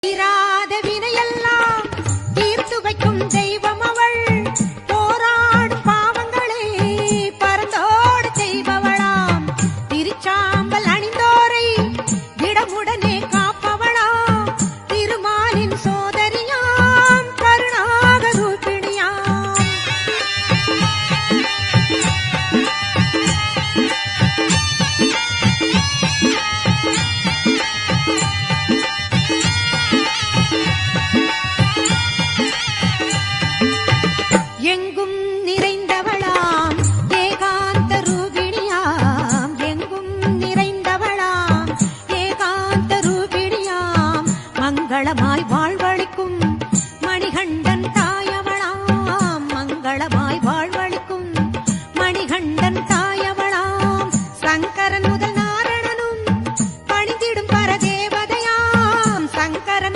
தீராத வினையெல்லாம் தீர்த்து வைக்கும் தெய்வம் அவள். போராடும் பாவங்களை பரந்தோடு செய்பவளாம். திருச்சாம்பல் அணிந்தோரை திடமுடனே காப்பவளாம். திருமாலின் சோதரியாம் கருணாக ரூபிணியாம். எங்கும் நிறைந்தவளாம் ஏகாந்த ரூபிணியாம். எங்கும் நிறைந்தவளாம் ஏகாந்த ரூபிணியாம். மங்களமாய் வாழ்வழிக்கும் மணிகண்டன்